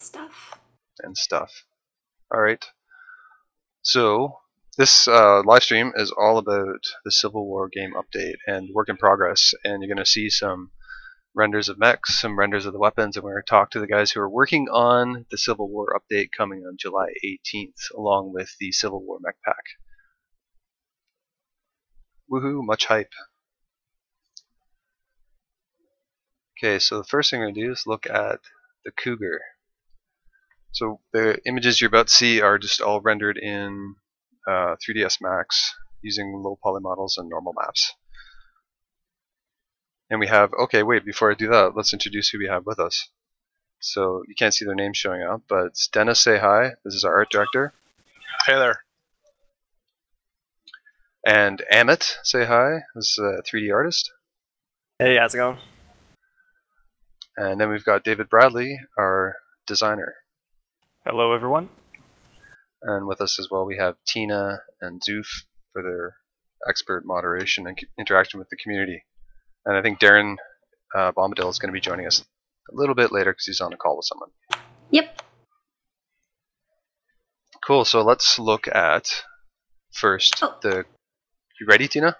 stuff. All right. So this live stream is all about the Civil War game update and work in progress, and you're going to see some renders of mechs, some renders of the weapons, and we're going to talk to the guys who are working on the Civil War update coming on July 18th, along with the Civil War mech pack. Woohoo, much hype. Okay, so the first thing we're going to do is look at the Cougar. So the images you're about to see are just all rendered in 3ds Max using low poly models and normal maps. And we have, okay, wait, before I do that, let's introduce who we have with us. So you can't see their names showing up, but it's Dennis, say hi. This is our art director. Hey there. And Amit, say hi. This is a 3D artist. Hey, how's it going? And then we've got David Bradley, our designer. Hello, everyone. And with us as well, we have Tina and Zoof for their expert moderation and interaction with the community. And I think Darren Bombadil is going to be joining us a little bit later because he's on a call with someone. Yep. Cool. So let's look at first the. You ready, Tina?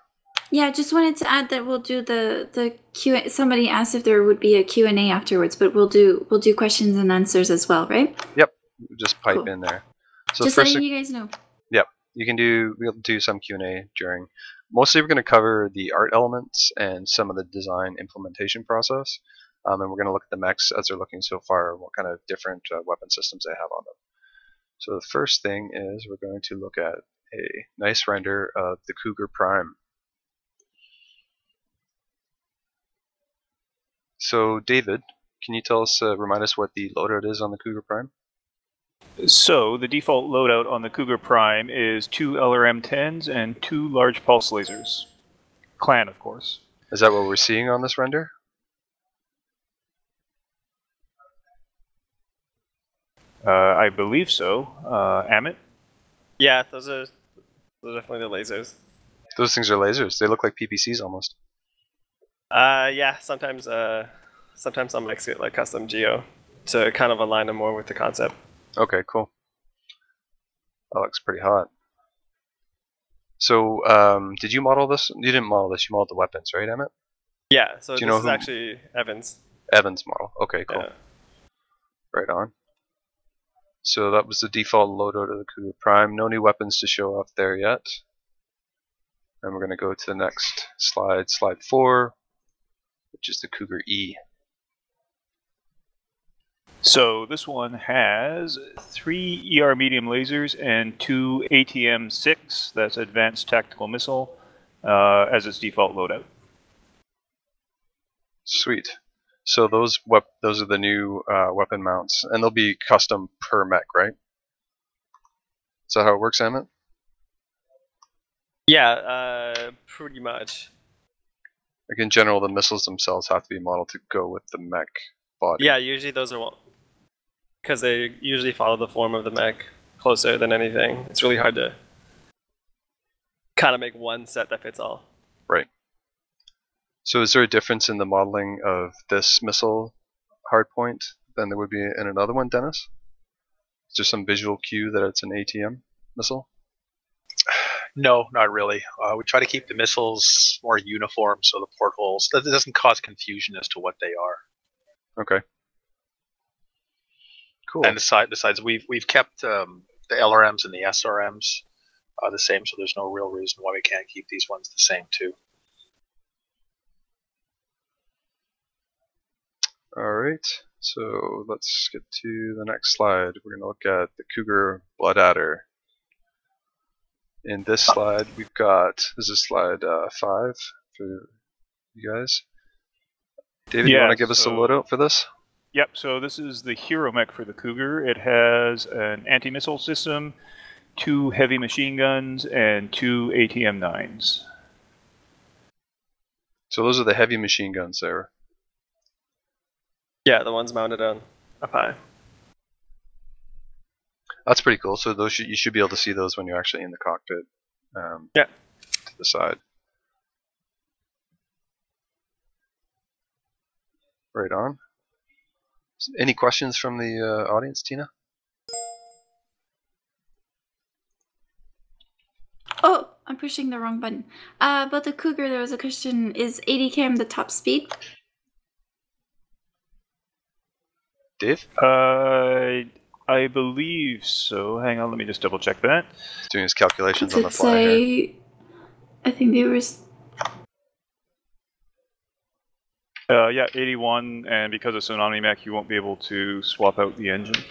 Yeah, I just wanted to add that we'll do the Q. Somebody asked if there would be a Q&A afterwards, but we'll do questions and answers as well, right? Yep. Just pipe in there. So just letting you guys know. Yep. We'll do some Q&A during. Mostly we're going to cover the art elements and some of the design implementation process. And we're going to look at the mechs as they're looking so far, what kind of different weapon systems they have on them. So the first thing is we're going to look at a nice render of the Cougar Prime. So David, can you tell us, remind us what the loadout is on the Cougar Prime? So the default loadout on the Cougar Prime is 2 LRM-10s and 2 large pulse lasers. Clan, of course. Is that what we're seeing on this render? I believe so. Amit? Yeah, those are definitely the lasers. Those things are lasers. They look like PPCs almost. Yeah, sometimes some mechs get like custom geo to kind of align them more with the concept. Okay, cool. That looks pretty hot. So, did you model this? You didn't model this. You modeled the weapons, right, Emmett? Yeah. So this is actually Evan's. Evan's model. Okay, cool. Yeah. Right on. So that was the default loadout of the Cougar Prime. No new weapons to show off there yet. And we're going to go to the next slide, slide 4, which is the Cougar E. So this one has 3 ER medium lasers and 2 ATM-6, that's Advanced Tactical Missile, as its default loadout. Sweet. So those are the new weapon mounts, and they'll be custom per mech, right? Is that how it works, Emmett? Yeah, pretty much. Like in general, the missiles themselves have to be modeled to go with the mech body. Yeah, usually those are because they usually follow the form of the mech closer than anything. It's really hard to kind of make one set that fits all. Right. So is there a difference in the modeling of this missile hardpoint than there would be in another one, Dennis? Is there some visual cue that it's an ATM missile? No, not really. We try to keep the missiles more uniform, so the portholes that doesn't cause confusion as to what they are. Okay. Cool. And besides, we've kept the LRMs and the SRMs the same, so there's no real reason why we can't keep these ones the same too. Alright, so let's get to the next slide. We're going to look at the Cougar Blood Adder. In this slide, we've got, this is slide 5 for you guys. David, you want to give us a loadout for this? Yep, so this is the hero mech for the Cougar. It has an anti-missile system, 2 heavy machine guns, and 2 ATM-9s. So those are the heavy machine guns there. Yeah, the ones mounted on up high. That's pretty cool. So those you should be able to see those when you're actually in the cockpit. Yeah. To the side. Right on. Any questions from the audience, Tina? Oh, I'm pushing the wrong button. About the Cougar, there was a question: is 80 km the top speed? Dave? I believe so. Hang on, let me just double check that. He's doing his calculations on the Does it fly here. say? I think they were. Yeah, 81, and because it's an Omni Mech, you won't be able to swap out the engine.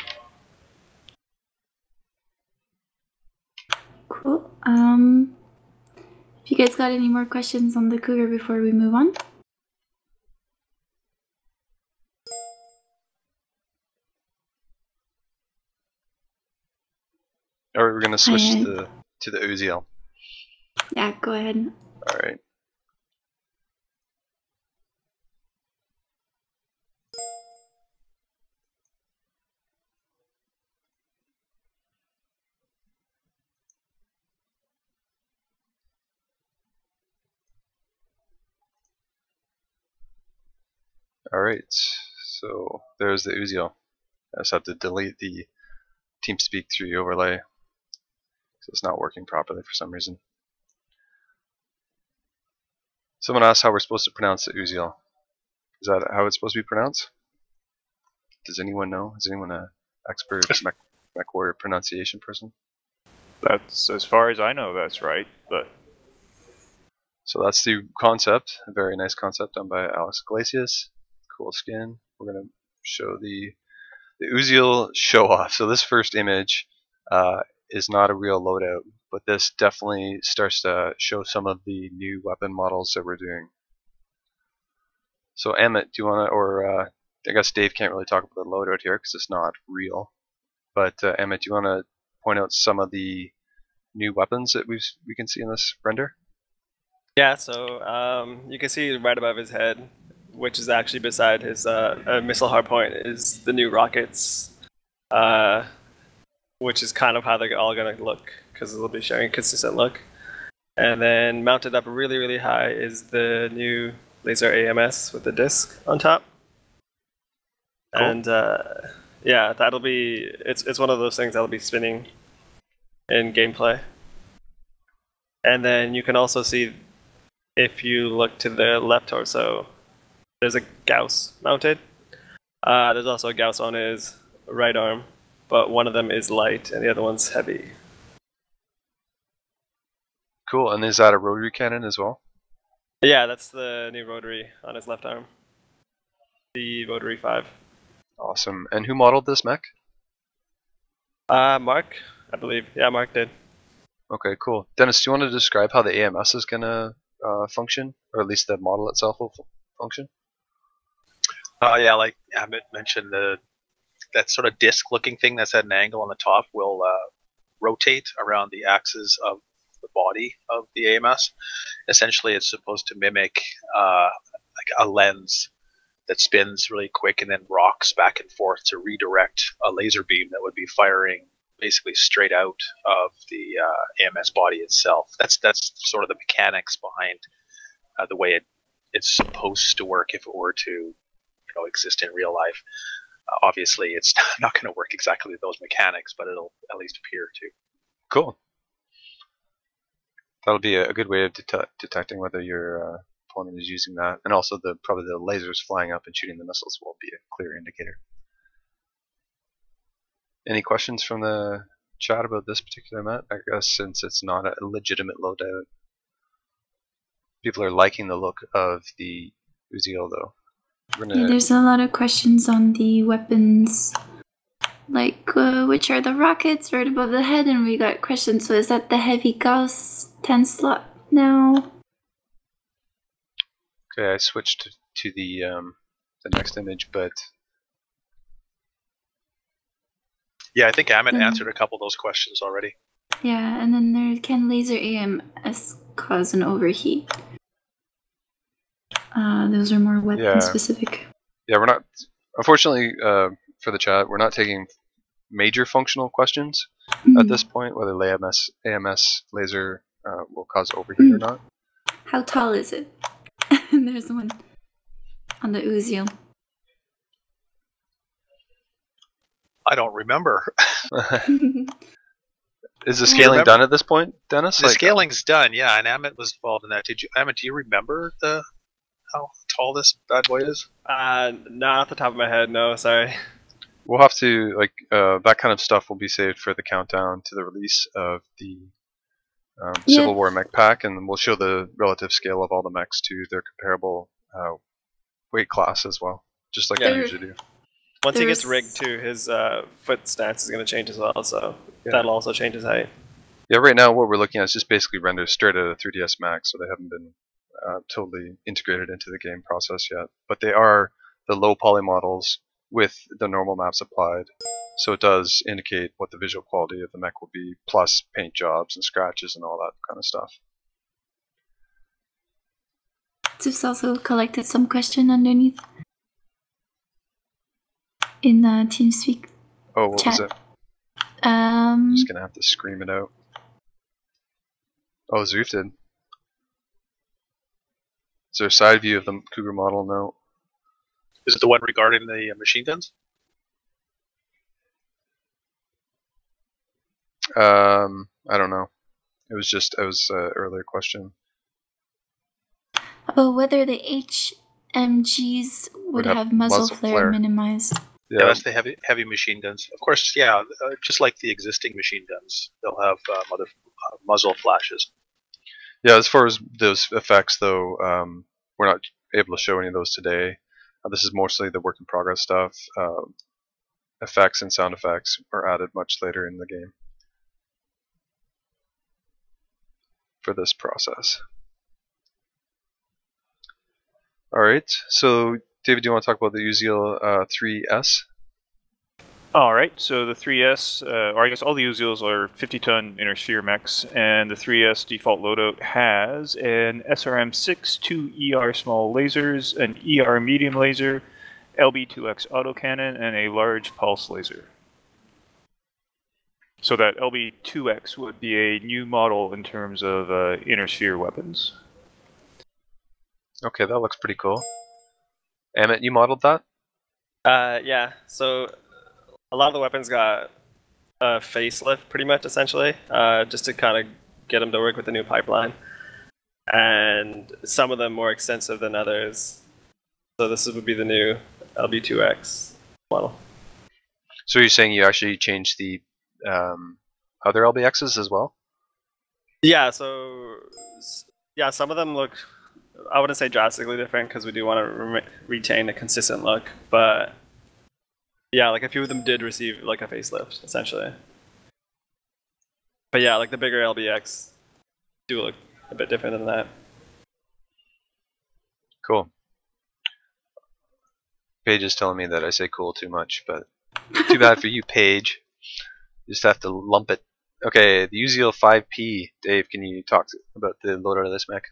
Cool. If you guys got any more questions on the Cougar before we move on? Or we're gonna switch to the Uziel. Yeah, go ahead. All right. All right. So there's the Uziel. I just have to delete the TeamSpeak 3 overlay. So it's not working properly for some reason. Someone asked how we're supposed to pronounce the Uziel. Is that how it's supposed to be pronounced? Does anyone know? Is anyone an expert mech warrior pronunciation person? That's, as far as I know, that's right, but... So that's the concept, a very nice concept done by Alex Iglesias. Cool skin. We're going to show the Uziel show off. So this first image is not a real loadout, but this definitely starts to show some of the new weapon models that we're doing. So Emmett, do you want to, or I guess Dave can't really talk about the loadout here because it's not real, but Emmett, do you want to point out some of the new weapons that we can see in this render? Yeah, so you can see right above his head, which is actually beside his missile hardpoint, is the new rockets, which is kind of how they're all going to look, because they'll be sharing a consistent look. And then mounted up really, really high is the new laser AMS with the disc on top. Cool. And yeah, that'll be, it's one of those things that'll be spinning in gameplay. And then you can also see, if you look to the left torso, there's a Gauss mounted. There's also a Gauss on his right arm, but one of them is light and the other one's heavy. Cool, and is that a rotary cannon as well? Yeah, that's the new rotary on his left arm. The Rotary 5. Awesome. And who modeled this mech? Mark, I believe. Yeah, Mark did. Okay, cool. Dennis, do you want to describe how the AMS is going to function, or at least the model itself will function? Yeah, like Amit mentioned, that sort of disc-looking thing that's at an angle on the top will rotate around the axis of the body of the AMS. Essentially, it's supposed to mimic like a lens that spins really quick and then rocks back and forth to redirect a laser beam that would be firing basically straight out of the AMS body itself. That's sort of the mechanics behind the way it's supposed to work if it were to exist in real life. Obviously, it's not going to work exactly with those mechanics, but it'll at least appear to. Cool. That'll be a good way of detecting whether your opponent is using that, and also probably the lasers flying up and shooting the missiles will be a clear indicator. Any questions from the chat about this particular map? I guess since it's not a legitimate loadout, people are liking the look of the Uziel though. Yeah, there's a lot of questions on the weapons, like which are the rockets right above the head, and we got questions. So is that the heavy Gauss 10 slot now? Okay, I switched to the next image, but yeah, I think Amit answered a couple of those questions already. Yeah, and then there can laser AMS cause an overheat? Those are more weapon specific. Yeah, we're not, unfortunately for the chat, we're not taking major functional questions at this point, whether AMS laser will cause overheat or not. How tall is it? There's one on the Uziel. I don't remember. Is the scaling done at this point, Dennis? The scaling's done, yeah, and Amit was involved in that. Amit, do you remember how tall this bad boy is? Not off the top of my head, no, sorry. We'll have to, that kind of stuff will be saved for the countdown to the release of the Civil War mech pack, and we'll show the relative scale of all the mechs to their comparable weight class as well, just like we usually do. Once he gets rigged too, his foot stance is going to change as well, so that'll also change his height. Yeah, right now what we're looking at is just basically renders straight out of 3ds Max, so they haven't been totally integrated into the game process yet. But they are the low poly models with the normal maps applied, so it does indicate what the visual quality of the mech will be, plus paint jobs and scratches and all that kind of stuff. Just also collected some question underneath in the TeamSpeak. Oh, what chat. was it? I'm just gonna have to scream it out. Oh, Zoof did. Is there a side view of the Cougar model? No. Is it the one regarding the machine guns? I don't know. It was an earlier question. Oh, whether the HMGs would have muzzle flare minimized. Yeah, that's the heavy machine guns. Of course, yeah, just like the existing machine guns, they'll have muzzle flashes. Yeah, as far as those effects, though, we're not able to show any of those today. This is mostly the work in progress stuff. Effects and sound effects are added much later in the game for this process. Alright, so David, do you want to talk about the Uziel 3S? Alright, so the 3S, or I guess all the Uziels are 50-ton inner sphere mechs, and the 3S default loadout has an SRM-6, 2 ER small lasers, an ER medium laser, LB2X autocannon, and a large pulse laser. So that LB2X would be a new model in terms of inner sphere weapons. Okay, that looks pretty cool. Amit, you modeled that? Yeah, so a lot of the weapons got a facelift, pretty much, essentially, just to kind of get them to work with the new pipeline. And some of them more extensive than others. So this would be the new LB2X model. So you're saying you actually changed the other LBXs as well? Yeah, so yeah, some of them look, I wouldn't say drastically different because we do want to retain a consistent look, but yeah, like a few of them did receive like a facelift, essentially. But yeah, like the bigger LBX do look a bit different than that. Cool. Paige is telling me that I say cool too much, but too bad for you, Paige. You just have to lump it. Okay, the Uziel 5P. Dave, can you talk about the loadout of this mech?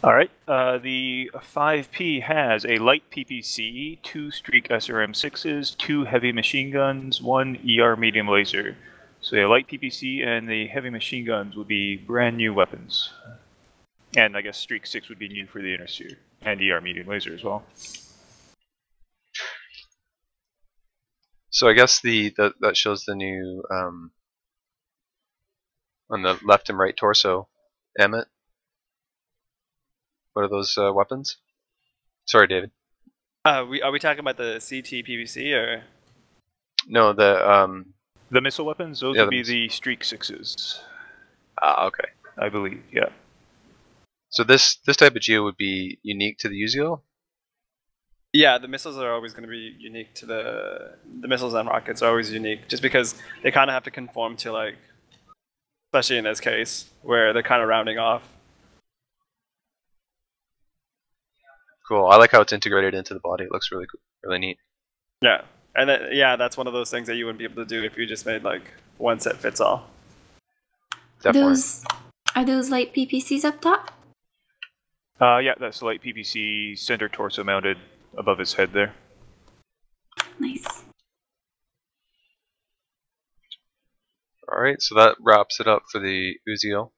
Alright, the 5P has a light PPC, 2 Streak SRM-6s, 2 heavy machine guns, 1 ER medium laser. So the light PPC and the heavy machine guns would be brand new weapons. And I guess Streak 6 would be new for the inner sphere, and ER medium laser as well. So I guess that shows the new on the left and right torso. Emmett, what are those weapons? Sorry, David. Are we talking about the CT PVC or? No, the missile weapons. Those would be the Streak 6s. Ah, okay. I believe, yeah. So this type of geo would be unique to the Uziel? Yeah, the missiles are always going to be unique to the missiles and rockets are always unique, just because they kind of have to conform to, like, especially in this case where they're kind of rounding off. Cool. I like how it's integrated into the body. It looks really cool, really neat. Yeah, and yeah, that's one of those things that you wouldn't be able to do if you just made like one set fits all. Definitely. Are those light PPCs up top? Yeah, that's the light PPC center torso mounted above his head there. Nice. Alright, so that wraps it up for the Uziel.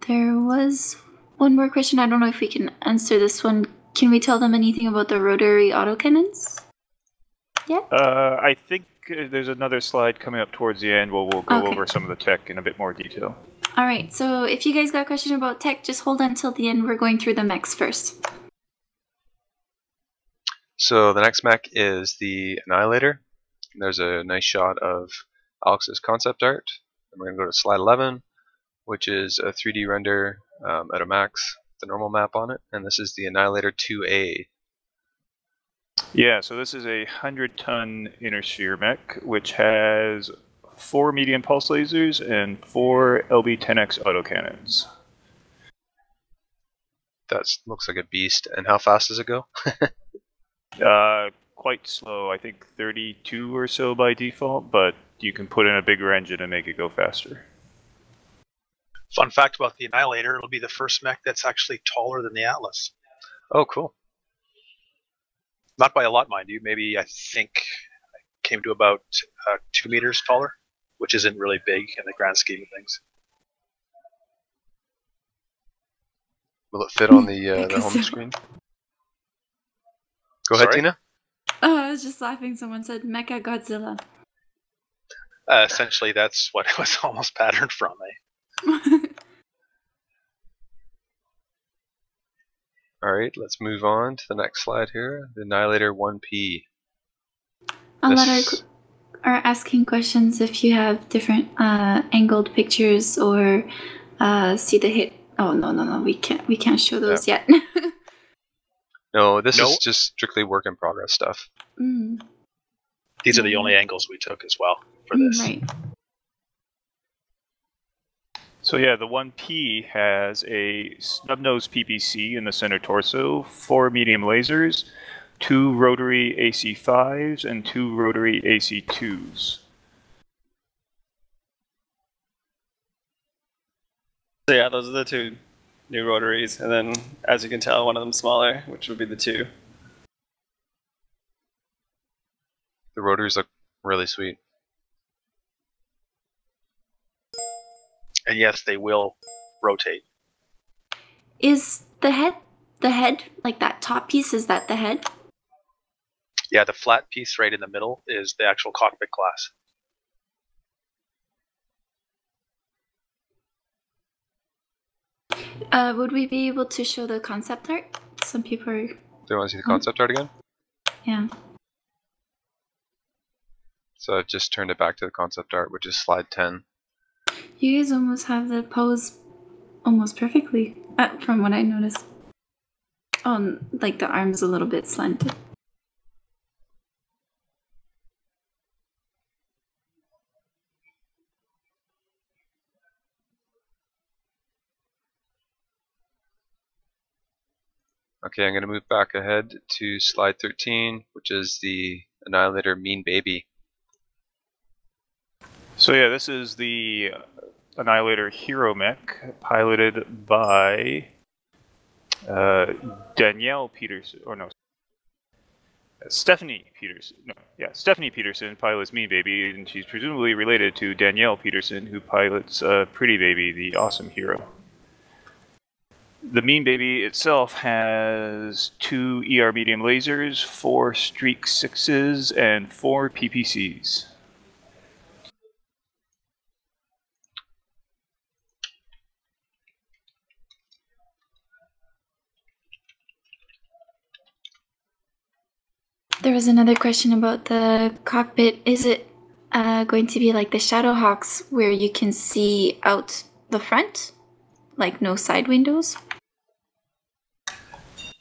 There was one more question. I don't know if we can answer this one. Can we tell them anything about the rotary autocannons? yet? I think there's another slide coming up towards the end where we'll go Okay. over some of the tech in a bit more detail. All right. So if you guys got a question about tech, just hold on till the end. We're going through the mechs first. So the next mech is the Annihilator. There's a nice shot of Alex's concept art. And we're going to go to slide 11, which is a 3D render at a max, the normal map on it. And this is the Annihilator 2A. Yeah, so this is a 100-ton inner sphere mech, which has 4 medium pulse lasers and 4 LB-10X autocannons. That looks like a beast. And how fast does it go? Quite slow, I think 32 or so by default, but you can put in a bigger engine and make it go faster. Fun fact about the Annihilator, it'll be the first mech that's actually taller than the Atlas. Oh, cool. Not by a lot, mind you. Maybe I think it came to about 2 meters taller, which isn't really big in the grand scheme of things. Will it fit on the home screen? Go ahead, Sorry? Tina. Oh, I was just laughing. Someone said Mecha Godzilla. Essentially, that's what it was almost patterned from. Alright, let's move on to the next slide here. The Annihilator 1P. A lot are asking questions if you have different angled pictures or see the hit. Oh no, we can't show those yet. No, this is just strictly work in progress stuff. Mm. These are the only angles we took as well for this. Right. So yeah, the 1P has a snub-nose PPC in the center torso, 4 medium lasers, 2 rotary AC5s, and 2 rotary AC2s. So yeah, those are the 2 new rotaries, and then as you can tell, one of them smaller, which would be the 2. The rotors look really sweet. And yes, they will rotate. Is the head like that top piece? Is that the head? Yeah, the flat piece right in the middle is the actual cockpit glass. Would we be able to show the concept art? Some people are. Do you want to see the concept art again? Yeah. So I've just turned it back to the concept art, which is slide 10. You guys almost have the pose almost perfectly, from what I noticed. Oh, like the arms a little bit slanted. Okay, I'm going to move back ahead to slide 13, which is the Annihilator Mean Baby. So yeah, this is the Annihilator Hero Mech, piloted by Danielle Peterson, or no, Stephanie Peterson. No, yeah, Stephanie Peterson pilots Mean Baby, and she's presumably related to Danielle Peterson, who pilots Pretty Baby, the awesome hero. The Mean Baby itself has 2 ER medium lasers, 4 Streak 6s, and 4 PPCs. There was another question about the cockpit. Is it going to be like the Shadowhawks, where you can see out the front, like no side windows?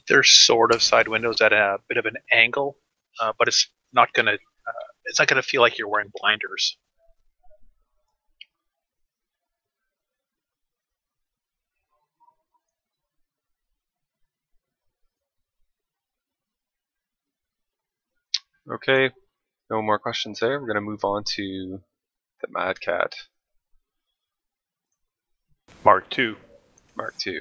There's sort of side windows at a bit of an angle, but it's not gonna feel like you're wearing blinders. Okay, no more questions there. We're going to move on to the Mad Cat Mark II. Mark II.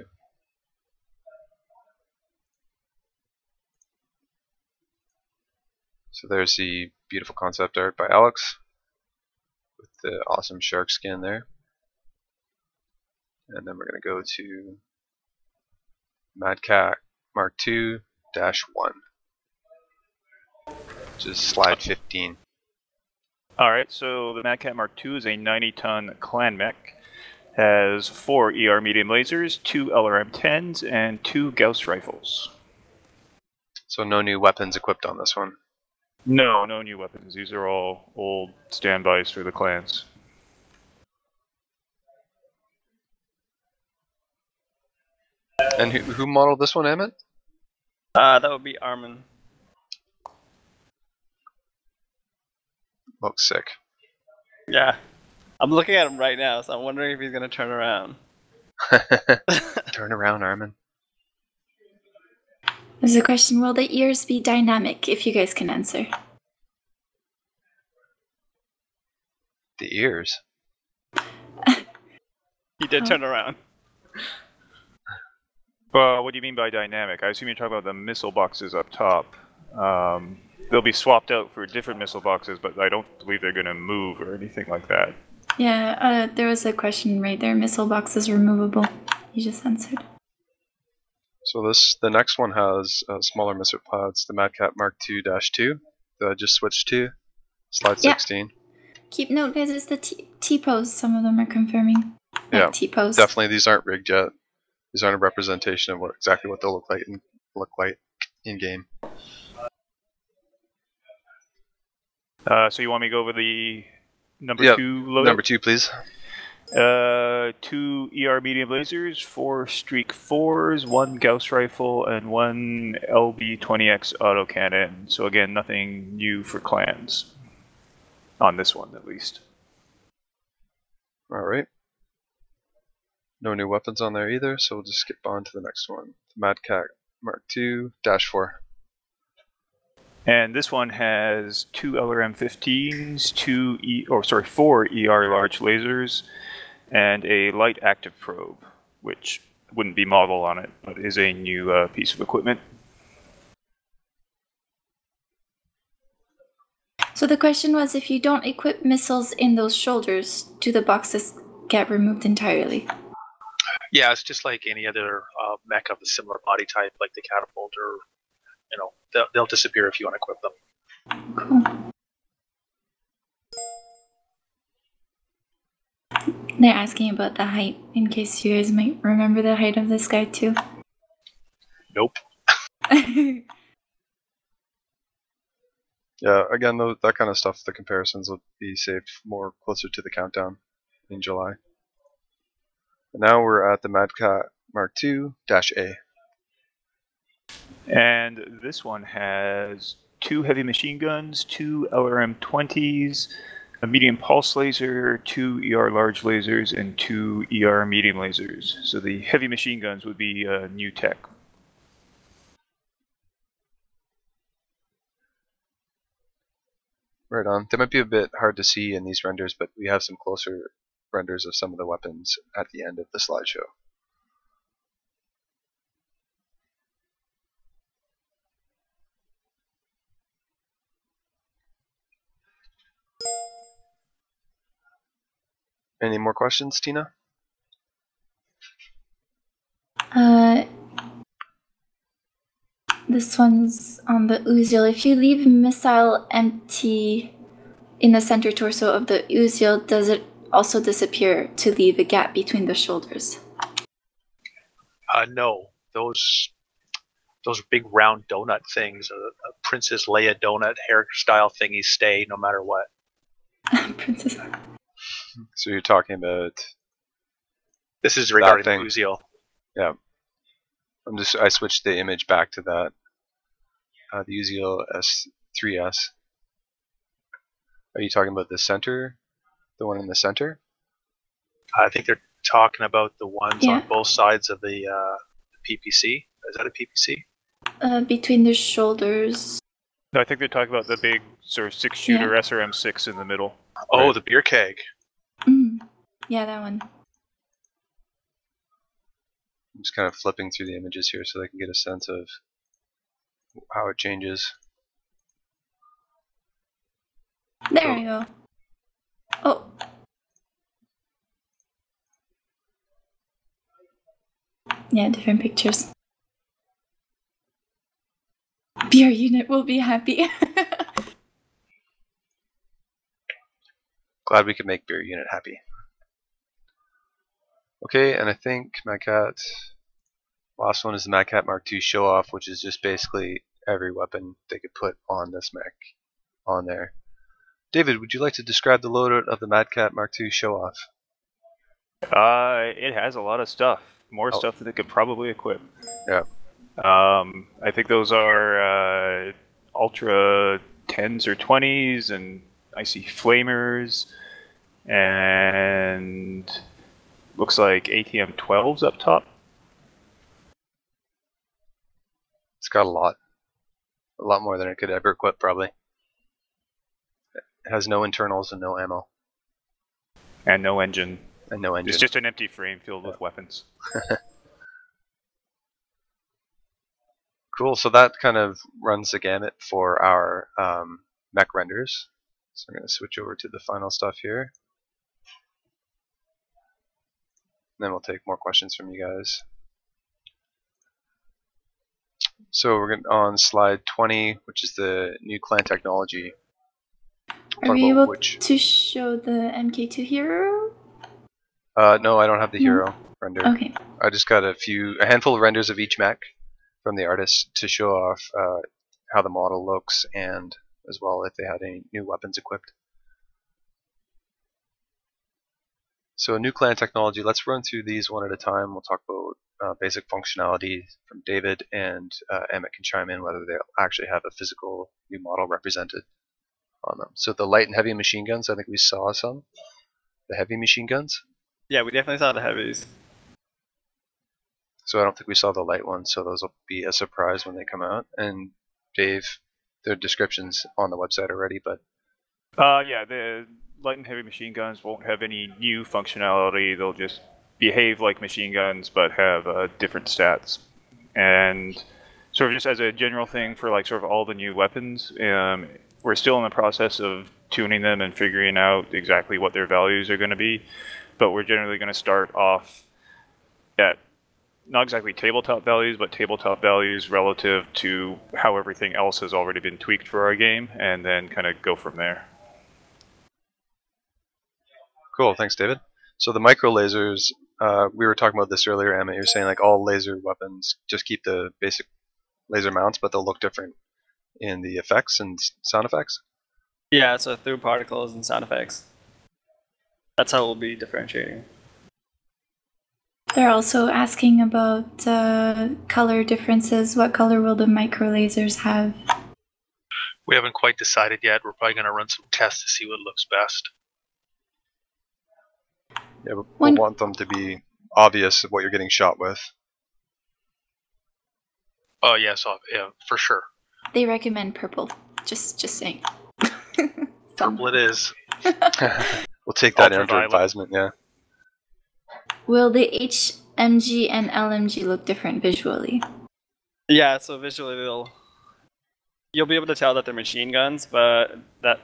So there's the beautiful concept art by Alex with the awesome shark skin there. And then we're going to go to Mad Cat Mark II-1. which is slide 15. Alright, so the Mad Cat Mark II is a 90-ton clan mech. Has 4 ER medium lasers, 2 LRM-10s, and 2 Gauss rifles. So no new weapons equipped on this one. No new weapons. These are all old standbys for the clans. And who modeled this one, Emmett? That would be Armin. Looks sick. Yeah. I'm looking at him right now, so I'm wondering if he's going to turn around. Turn around, Armin. There's a question, will the ears be dynamic, if you guys can answer? The ears? He did turn around. Well, what do you mean by dynamic? I assume you're talking about the missile boxes up top. They'll be swapped out for different missile boxes, but I don't believe they're going to move or anything like that. Yeah, there was a question right there. Missile box is removable. You just answered. So the next one has smaller missile pods, the Mad Cat Mark II-2 that I just switched to. Slide 16. Keep note, guys, it's the T-pose. Some of them are confirming. Yeah, T-pose. definitely these aren't rigged yet. These aren't a representation of exactly what they'll look like in game. So you want me to go over the number 2 loadout? Number 2, please. 2 ER medium lasers, 4 Streak 4s, 1 Gauss rifle, and 1 LB-20X autocannon. So again, nothing new for clans. On this one, at least. Alright. No new weapons on there either, so we'll just skip on to the next one. The Mad Cat Mark II-4. And this one has 2 LRM-15s, 4 ER large lasers, and a light active probe, which wouldn't be model on it, but is a new piece of equipment. So the question was, if you don't equip missiles in those shoulders, do the boxes get removed entirely? Yeah, it's just like any other mech of a similar body type, like the catapult, or they'll disappear if you unequip them. Cool. They're asking about the height, in case you guys might remember the height of this guy too. Nope. Yeah, again, that kind of stuff, the comparisons will be saved more closer to the countdown in July. And now we're at the Mad Cat Mark II-A. And this one has 2 heavy machine guns, 2 LRM-20s, a medium pulse laser, 2 ER large lasers, and 2 ER medium lasers. So the heavy machine guns would be new tech. Right on. They might be a bit hard to see in these renders, but we have some closer renders of some of the weapons at the end of the slideshow. Any more questions, Tina? This one's on the Uziel. If you leave missile empty in the center torso of the Uziel, does it also disappear to leave a gap between the shoulders? No. Those big round donut things, a Princess Leia donut hairstyle thingies stay no matter what. Princess. So you're talking about This is regarding thing. the Uziel. Yeah. I switched the image back to that. The Uziel S3S. Are you talking about the center? The one in the center? I think they're talking about the ones on both sides of the PPC. Is that a PPC? Between the shoulders. No, I think they're talking about the big sort of 6-shooter SRM-6 in the middle. Oh, Right. the beer keg. Yeah, that one. I'm just kind of flipping through the images here so I can get a sense of how it changes. There we go. Oh. Yeah, different pictures. Beer unit will be happy. Glad we could make Beer Unit happy. Okay, and I think MadCat, last one is the MadCat Mark II Show Off, which is just basically every weapon they could put on this mech on there. David, would you like to describe the loadout of the MadCat Mark II Show Off? It has a lot of stuff. More stuff that they could probably equip. Yeah. I think those are Ultra 10s or 20s, and I see Flamers, and looks like ATM 12s up top. It's got a lot more than it could ever equip, probably. It has no internals and no ammo. And no engine. And no engine. It's just an empty frame filled with weapons. Cool, so that kind of runs the gamut for our mech renders. So I'm going to switch over to the final stuff here. And then we'll take more questions from you guys. So we're on slide 20, which is the new clan technology. Are we able to show the MK2 hero? No, I don't have the hero render. Okay. I just got a handful of renders of each mech from the artist to show off how the model looks, and as well if they had any new weapons equipped. So new clan technology, let's run through these one at a time. We'll talk about basic functionality from David, and Emmett can chime in whether they actually have a physical new model represented on them. So the light and heavy machine guns, I think we saw some. The heavy machine guns? Yeah, we definitely saw the heavies. So I don't think we saw the light ones, so those will be a surprise when they come out. And Dave, their description's on the website already, but... Yeah, the light and heavy machine guns won't have any new functionality. They'll just behave like machine guns, but have different stats. And sort of just as a general thing for like sort of all the new weapons, we're still in the process of tuning them and figuring out exactly what their values are going to be. But we're generally going to start off at not exactly tabletop values, but tabletop values relative to how everything else has already been tweaked for our game, and then kind of go from there. Cool, thanks David. So the micro lasers, we were talking about this earlier, Emma. You're saying like all laser weapons just keep the basic laser mounts, but they'll look different in the effects and sound effects? Yeah, so through particles and sound effects. That's how we'll be differentiating. They're also asking about color differences. What color will the micro lasers have? We haven't quite decided yet. We're probably going to run some tests to see what looks best. Yeah, we'll want them to be obvious of what you're getting shot with. Oh yes, yeah, for sure. They recommend purple. Just saying. Purple it is. We'll take that under advisement, yeah. Will the HMG and LMG look different visually? Yeah, so visually you'll be able to tell that they're machine guns, but that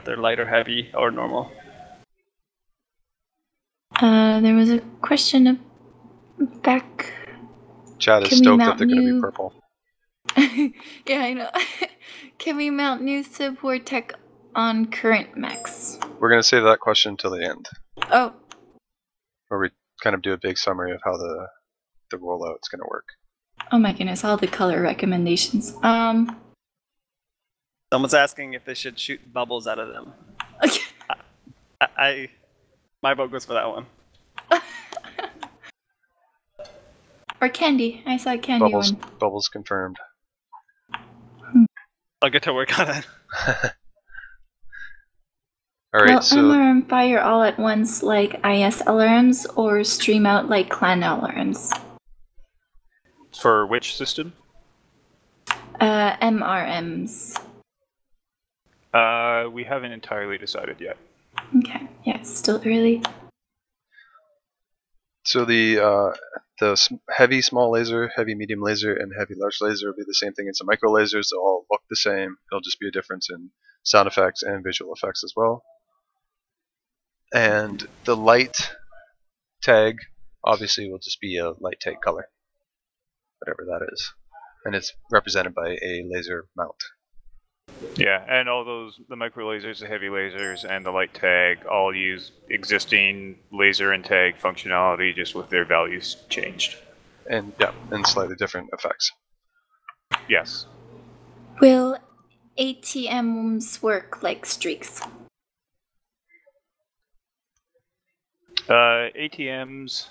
they're light or heavy or normal. There was a question back. Chad is stoked that they're going to be purple. Yeah, I know. Can we mount new support tech on current mechs? We're going to save that question until the end. Oh. Where we kind of do a big summary of how the rollout's going to work. Oh my goodness, all the color recommendations. Someone's asking if they should shoot bubbles out of them. Okay. My vote goes for that one. Or candy. I saw a candy one. Bubbles confirmed. I'll get to work on it. Alright, Will so... LRM fire all at once like IS LRMs or stream out like clan LRMs? For which system? MRMs. We haven't entirely decided yet. Okay, yeah, it's still early. So the heavy small laser, heavy medium laser, and heavy large laser will be the same thing as the micro lasers. They'll all look the same. It'll just be a difference in sound effects and visual effects as well. And the light tag obviously will just be a light tag color, whatever that is. And it's represented by a laser mount. Yeah, and all those, the micro lasers, the heavy lasers, and the light tag all use existing laser and tag functionality, just with their values changed. And yeah, and slightly different effects. Yes. Will ATMs work like streaks? ATMs,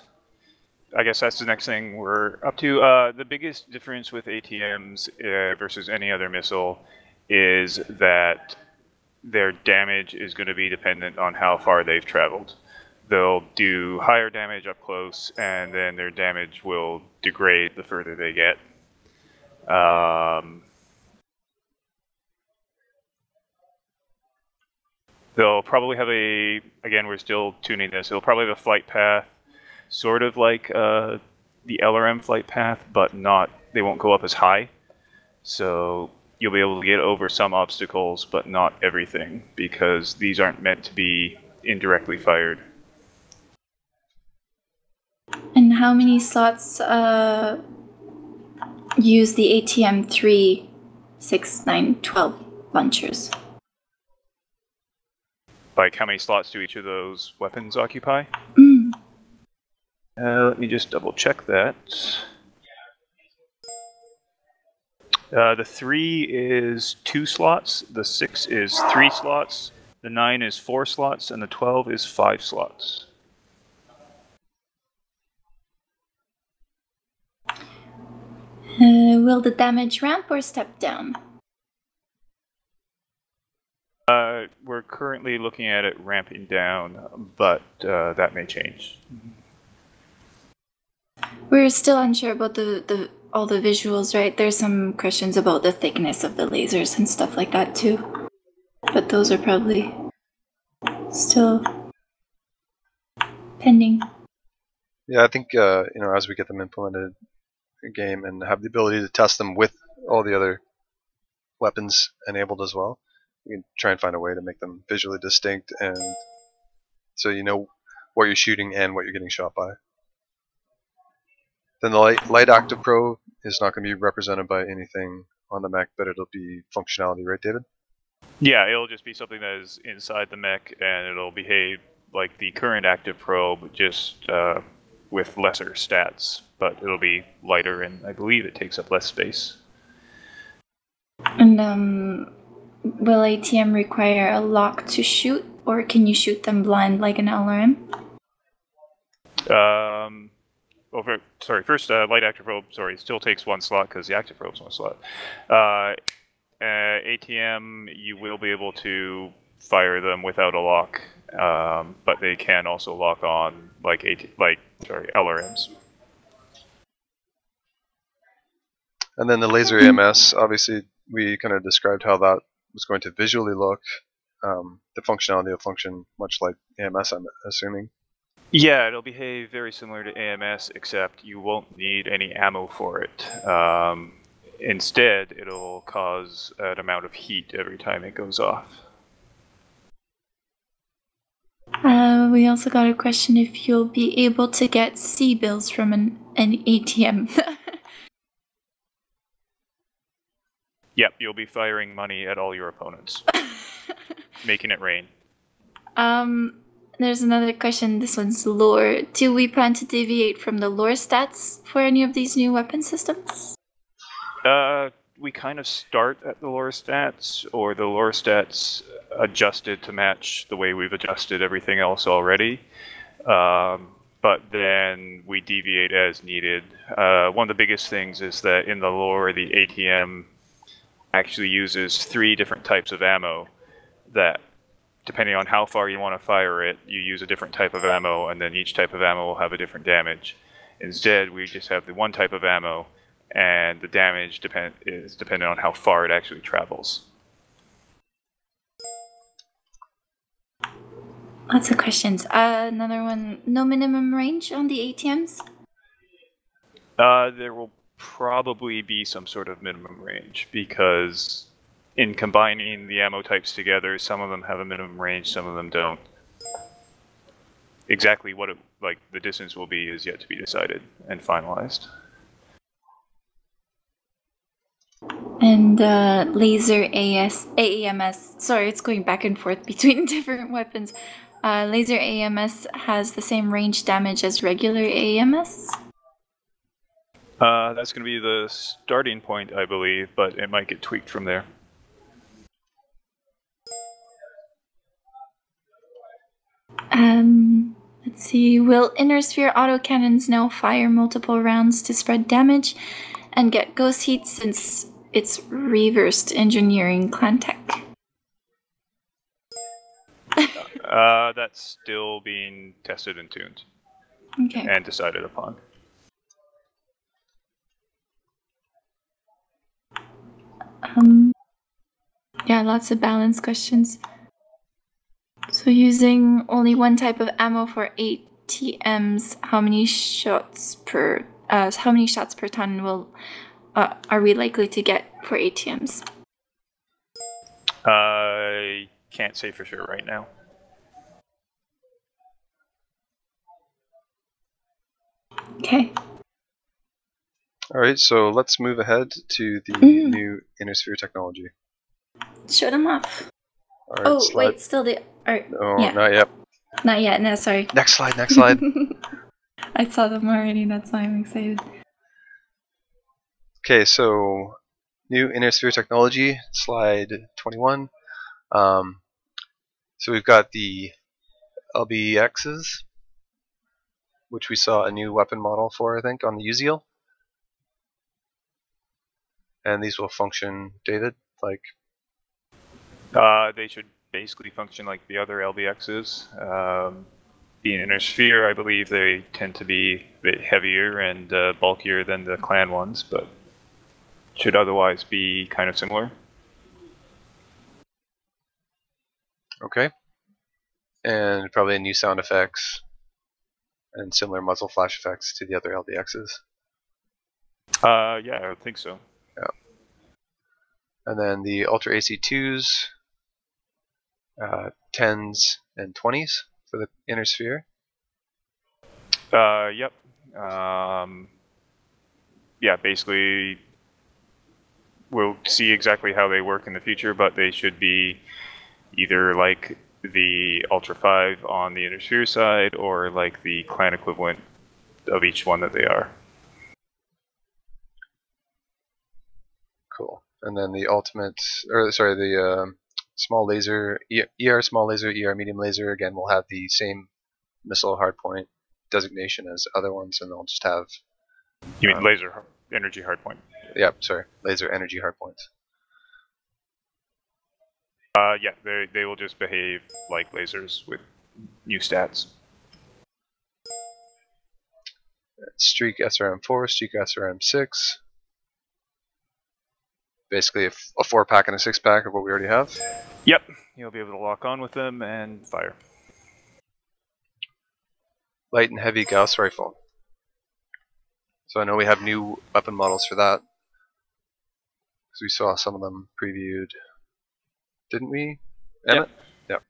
I guess that's the next thing we're up to. The biggest difference with ATMs versus any other missile is that their damage is going to be dependent on how far they've traveled. They'll do higher damage up close, and then their damage will degrade the further they get. They'll probably have a, again, we're still tuning this, they'll probably have a flight path, sort of like the LRM flight path, but not, they won't go up as high. So you'll be able to get over some obstacles, but not everything, because these aren't meant to be indirectly fired. And how many slots use the ATM 3, 6, 9, 12 launchers? Like, how many slots do each of those weapons occupy? Let me just double check that. The 3 is 2 slots, the 6 is 3 slots, the 9 is 4 slots, and the 12 is 5 slots. Will the damage ramp or step down? We're currently looking at it ramping down, but that may change. We're still unsure about all the visuals, right? There's some questions about the thickness of the lasers and stuff like that too. But those are probably still pending. Yeah, I think as we get them implemented in game and have the ability to test them with all the other weapons enabled as well, you can try and find a way to make them visually distinct, and so you know what you're shooting and what you're getting shot by. Then the light active probe is not going to be represented by anything on the mech, but it'll be functionality, right, David? Yeah, it'll just be something that is inside the mech, and it'll behave like the current active probe, just with lesser stats, but it'll be lighter, and I believe it takes up less space. And will ATM require a lock to shoot, or can you shoot them blind like an LRM? First, light active probe, still takes 1 slot because the active probe's 1 slot. ATM, you will be able to fire them without a lock, but they can also lock on like LRMs. And then the laser AMS, obviously, we kind of described how that was going to visually look. The functionality will function much like AMS, I'm assuming. Yeah, it'll behave very similar to AMS, except you won't need any ammo for it. Instead, it'll cause an amount of heat every time it goes off. We also got a question if you'll be able to get C-bills from an ATM. Yep, you'll be firing money at all your opponents, making it rain. There's another question. This one's lore. Do we plan to deviate from the lore stats for any of these new weapon systems? We kind of start at the lore stats, or the lore stats adjusted to match the way we've adjusted everything else already. But then we deviate as needed. One of the biggest things is that in the lore, the ATM actually uses 3 different types of ammo that, depending on how far you want to fire it, you use a different type of ammo, and then each type of ammo will have a different damage. Instead, we just have the 1 type of ammo, and the damage is dependent on how far it actually travels. Lots of questions. Another one. No minimum range on the ATMs? There will probably be some sort of minimum range, because in combining the ammo types together, some of them have a minimum range, some of them don't. Exactly what the distance will be is yet to be decided and finalized. And laser AEMS. Sorry, it's going back and forth between different weapons. Laser AEMS has the same range damage as regular AEMS. That's going to be the starting point, I believe, but it might get tweaked from there. Let's see. Will inner sphere autocannons now fire multiple rounds to spread damage and get ghost heat since it's reversed engineering clan tech? That's still being tested and tuned. Okay. And decided upon. Yeah, lots of balance questions. So using only one type of ammo for ATMs, how many shots per ton will are we likely to get for ATMs? I can't say for sure right now. Okay. All right, so let's move ahead to the new inner sphere technology. Show them off. All right, Oh, slide. wait, still the art. No, yeah. not yet. Not yet, no, sorry. Next slide, next slide. I saw them already, that's why I'm excited. Okay, so new inner sphere technology, slide 21. So we've got the LBXs, which we saw a new weapon model for, I think, on the Uziel. And these will function, David, like? They should basically function like the other LBXs. Being inner sphere, I believe they tend to be a bit heavier and bulkier than the clan ones, but should otherwise be kind of similar. Okay. And probably new sound effects and similar muzzle flash effects to the other LBXs. Yeah, I would think so. Yeah. And then the Ultra AC2s, 10s and 20s for the inner sphere. Yep. Yeah, basically we'll see exactly how they work in the future, but they should be either like the Ultra 5 on the inner sphere side or like the clan equivalent of each one that they are. Cool. And then the ultimate, or sorry, the small laser, ER small laser, ER medium laser, again, will have the same missile hardpoint designation as other ones, and they'll just have... You mean laser energy hardpoint? Yeah, sorry, laser energy hardpoints. Yeah, they will just behave like lasers with new stats. Streak SRM4, Streak SRM6. Basically a 4-pack and a 6-pack of what we already have. Yep, you'll be able to lock on with them and fire. Light and heavy Gauss rifle. So I know we have new weapon models for that. Because we saw some of them previewed. Didn't we? Emmett? Yep.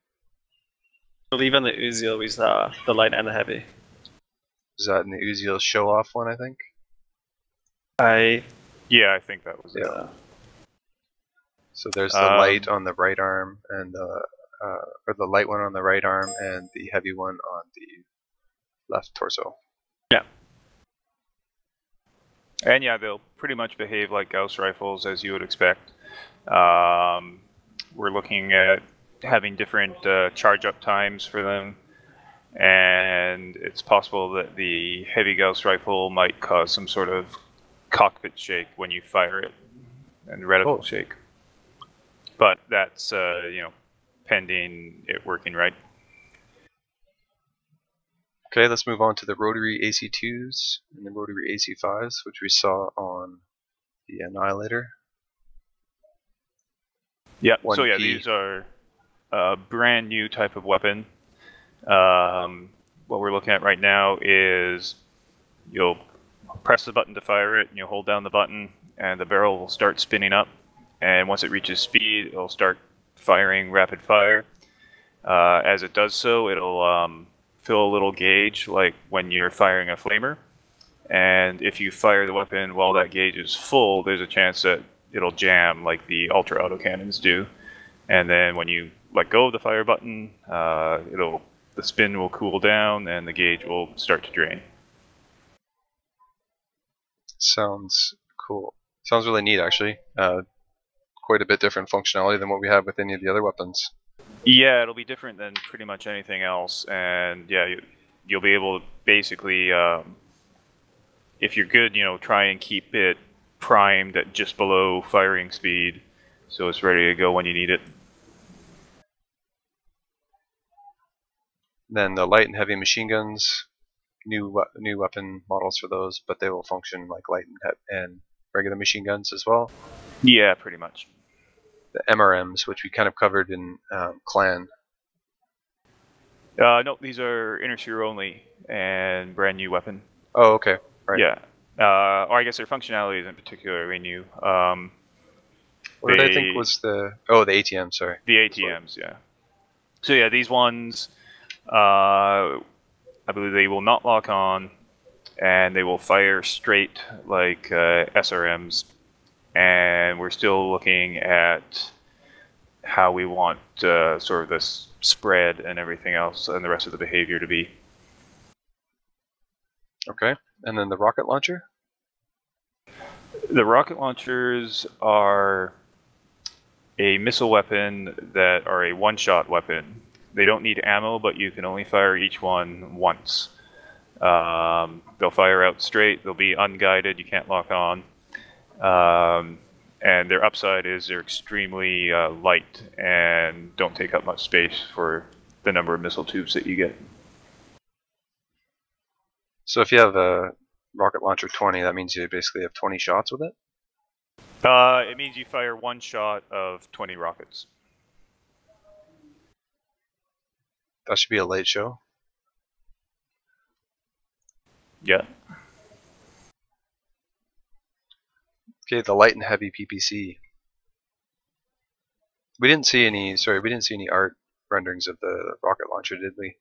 I believe on the Uziel we saw the light and the heavy. Is that in the Uziel show-off one, I think? Yeah, I think that was it. Yeah. So there's the light on the right arm, and or the light one on the right arm, and the heavy one on the left torso. Yeah. And yeah, they'll pretty much behave like Gauss rifles, as you would expect. We're looking at having different charge-up times for them, and it's possible that the heavy Gauss rifle might cause some sort of cockpit shake when you fire it, and reticle shake. But that's pending it working right. Okay, let's move on to the rotary AC2s and the rotary AC5s, which we saw on the Annihilator. Yeah, 1P. So yeah, these are a brand new type of weapon. What we're looking at right now is you'll press the button to fire it, and you'll hold down the button, and the barrel will start spinning up. And once it reaches speed, it'll start firing rapid fire. As it does so, it'll fill a little gauge like when you're firing a flamer. And if you fire the weapon while that gauge is full, there's a chance that it'll jam like the Ultra Autocannons do. And then when you let go of the fire button, the spin will cool down and the gauge will start to drain. Sounds cool. Sounds really neat, actually. Quite a bit different functionality than what we have with any of the other weapons. Yeah, it'll be different than pretty much anything else, and yeah, you'll be able to basically, if you're good, try and keep it primed at just below firing speed, so it's ready to go when you need it. Then the light and heavy machine guns, new weapon models for those, but they will function like light and regular machine guns as well. Yeah, pretty much. The MRMs, which we kind of covered in Clan. No, these are inner sphere only and brand new weapon. Oh, okay. Right. Yeah. Or I guess their functionality isn't particularly new. What did I think was the ATM, sorry. The ATMs, yeah. So yeah, these ones, I believe they will not lock on, and they will fire straight like SRMs. And we're still looking at how we want sort of this spread and everything else and the rest of the behavior to be. Okay, and then the rocket launcher? The rocket launchers are a missile weapon that are a one-shot weapon. They don't need ammo, but you can only fire each one once. They'll fire out straight, they'll be unguided, you can't lock on. And their upside is they're extremely light and don't take up much space for the number of missile tubes that you get. So if you have a rocket launcher 20, that means you basically have 20 shots with it? It means you fire one shot of 20 rockets. That should be a late show. Yeah. Okay, the light and heavy PPC. We didn't see any art renderings of the rocket launcher, did we?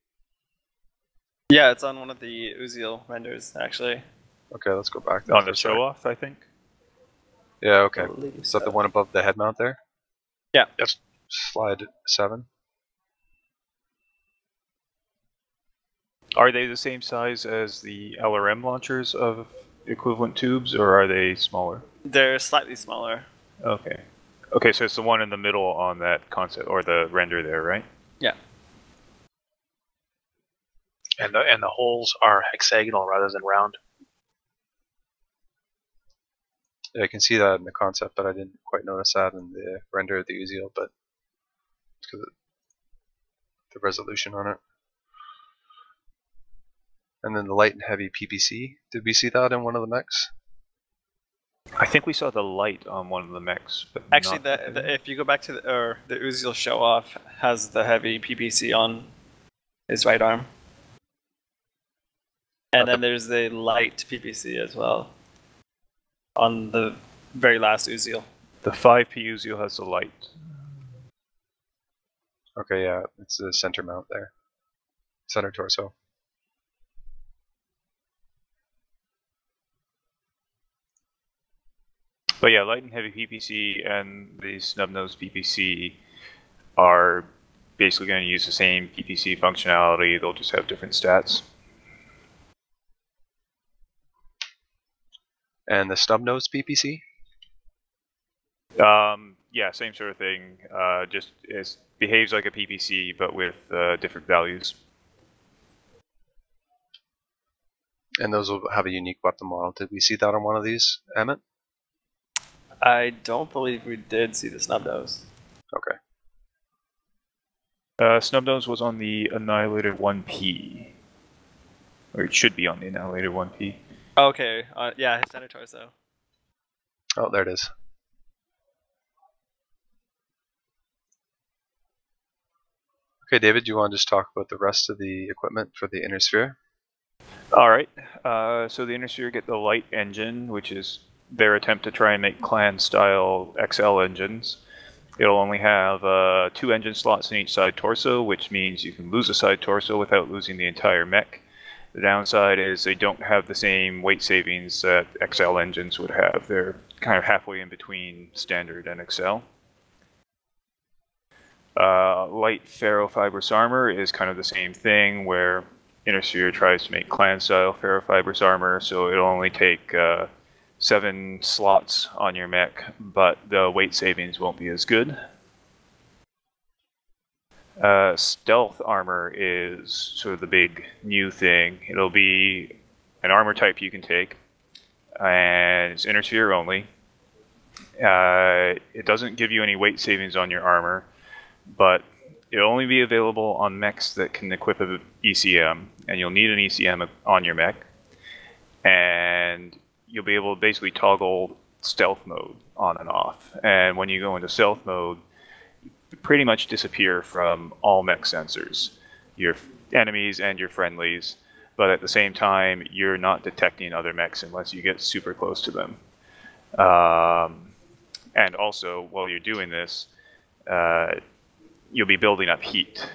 Yeah, it's on one of the Uziel renders, actually. Okay, let's go back. On the show off, I think. Yeah, okay. Is that the one above the head mount there? Yeah. Yes. Slide 7. Are they the same size as the LRM launchers of equivalent tubes, or are they smaller? They're slightly smaller. Okay. Okay, so it's the one in the middle on that concept, or the render there, right? Yeah. And the holes are hexagonal rather than round. Yeah, I can see that in the concept, but I didn't quite notice that in the render of the Uziel, but it's because of the resolution on it. And then the light and heavy PPC. Did we see that in one of the mechs? I think we saw the light on one of the mechs. But Actually, if you go back to the Uziel show off, has the heavy PPC on his right arm. And then there's the light PPC as well on the very last Uziel. The 5P Uziel has the light. Okay, yeah, it's the center mount there. Center torso. But yeah, light and heavy PPC and the snub-nosed PPC are basically going to use the same PPC functionality, they'll just have different stats. And the stub-nosed PPC? Yeah, same sort of thing. Just it behaves like a PPC, but with different values. And those will have a unique weapon model. Did we see that on one of these, Emmett? I don't believe we did see the snub nose. Okay. Snubnose was on the Annihilator 1P. Or it should be on the Annihilator 1P. Okay, yeah, his center torso. Oh, there it is. Okay, David, do you want to just talk about the rest of the equipment for the inner sphere? Alright, so the inner sphere get the light engine, which is their attempt to try and make clan-style XL engines. It'll only have 2 engine slots in each side torso, which means you can lose a side torso without losing the entire mech. The downside is they don't have the same weight savings that XL engines would have. They're kind of halfway in between standard and Excel. Light ferrofibrous armor is kind of the same thing, where Intersphere tries to make clan-style ferrofibrous armor, so it'll only take 7 slots on your mech, but the weight savings won't be as good. Stealth armor is sort of the big new thing. It'll be an armor type you can take, and it's Intersphere only. It doesn't give you any weight savings on your armor, but it'll only be available on mechs that can equip an ECM, and you'll need an ECM on your mech, and you'll be able to basically toggle stealth mode on and off. And when you go into stealth mode, you pretty much disappear from all mech sensors, your enemies and your friendlies, but at the same time, you're not detecting other mechs unless you get super close to them. And also, while you're doing this, you'll be building up heat.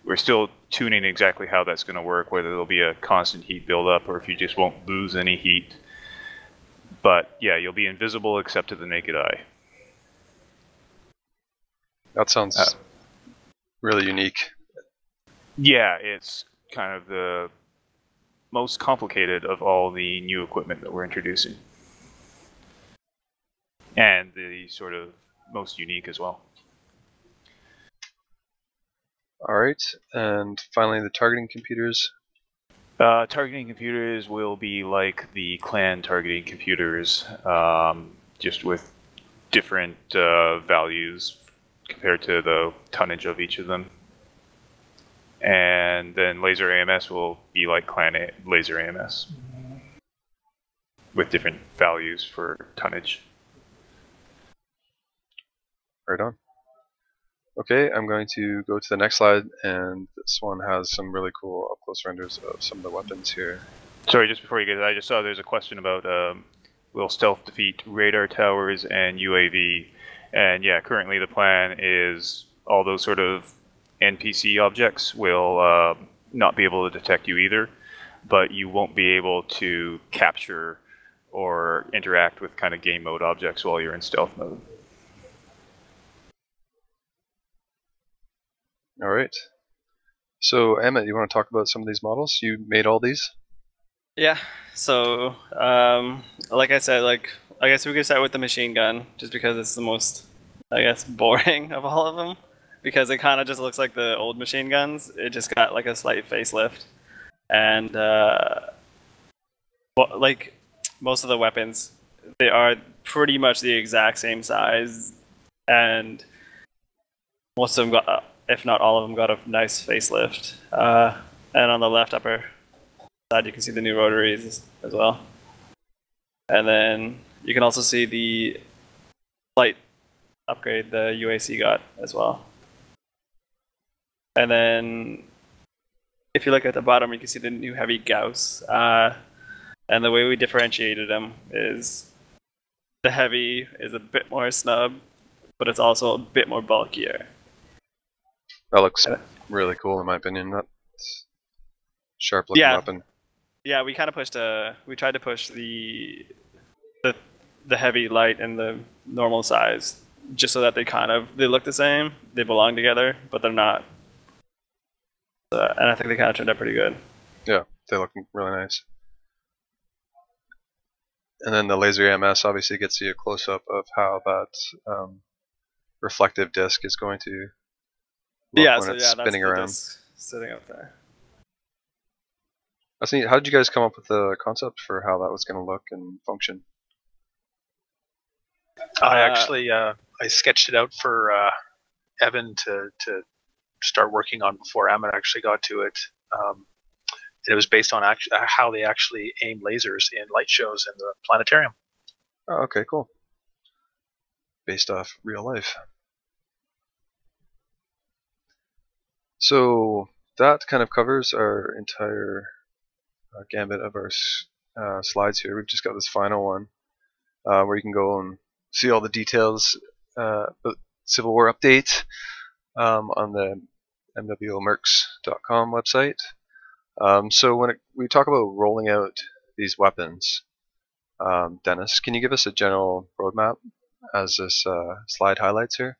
We're still tuning exactly how that's going to work, whether there'll be a constant heat buildup or if you just won't lose any heat. But yeah, you'll be invisible except to the naked eye. That sounds really unique. Yeah, it's kind of the most complicated of all the new equipment that we're introducing. And the sort of most unique as well. Alright, and finally the targeting computers. Targeting computers will be like the clan targeting computers, just with different values compared to the tonnage of each of them. And then laser AMS will be like clan laser AMS, with different values for tonnage. Right on. Okay, I'm going to go to the next slide, and this one has some really cool up-close renders of some of the weapons here. Sorry, just before you get it, I just saw there's a question about will stealth defeat radar towers and UAV? And yeah, currently the plan is all those sort of NPC objects will not be able to detect you either, but you won't be able to capture or interact with kind of game mode objects while you're in stealth mode. Alright. So, Emmett, you want to talk about some of these models? You made all these? Yeah. So, like I said, I guess we could start with the machine gun, just because it's the most, I guess, boring of all of them. Because it kind of just looks like the old machine guns. It just got like a slight facelift, and like most of the weapons, they are pretty much the exact same size, and most of them got, if not all of them, got a nice facelift. And on the left upper side, you can see the new rotaries as well. And then you can also see the slight upgrade the UAC got as well. And then if you look at the bottom, you can see the new heavy Gauss. And the way we differentiated them is the heavy is a bit more snub, but it's also a bit more bulkier. That looks really cool in my opinion. That's sharp looking weapon. Yeah, we kind of pushed we tried to push the heavy, light, and the normal size, just so that they look the same, they belong together, but they're not. And I think they kind of turned out pretty good. Yeah, they look really nice. And then the laser AMS obviously gets you a close-up of how that reflective disc is going to look when it's spinning around. That's sitting up there. That's neat. How did you guys come up with the concept for how that was going to look and function? I actually I sketched it out for Evan to start working on before Emmett actually got to it. It was based on how they actually aim lasers in light shows in the planetarium. Oh, okay, cool. Based off real life. So that kind of covers our entire gambit of our slides here. We've just got this final one where you can go and see all the details about Civil War update on the MWOMercs.com website. So when we talk about rolling out these weapons, Dennis, can you give us a general roadmap as this slide highlights here?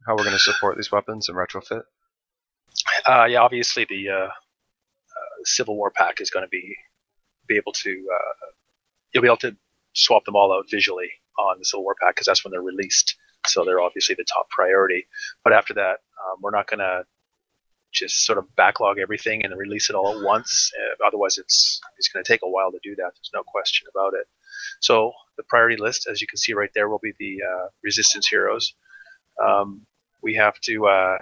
How we're going to support these weapons and retrofit? Yeah, obviously the Civil War pack is going to be able to you'll be able to swap them all out visually on the Civil War pack because that's when they're released. So they're obviously the top priority. But after that, we're not going to just sort of backlog everything and release it all at once. Otherwise, it's going to take a while to do that. There's no question about it. So the priority list, as you can see right there, will be the Resistance heroes. We have to.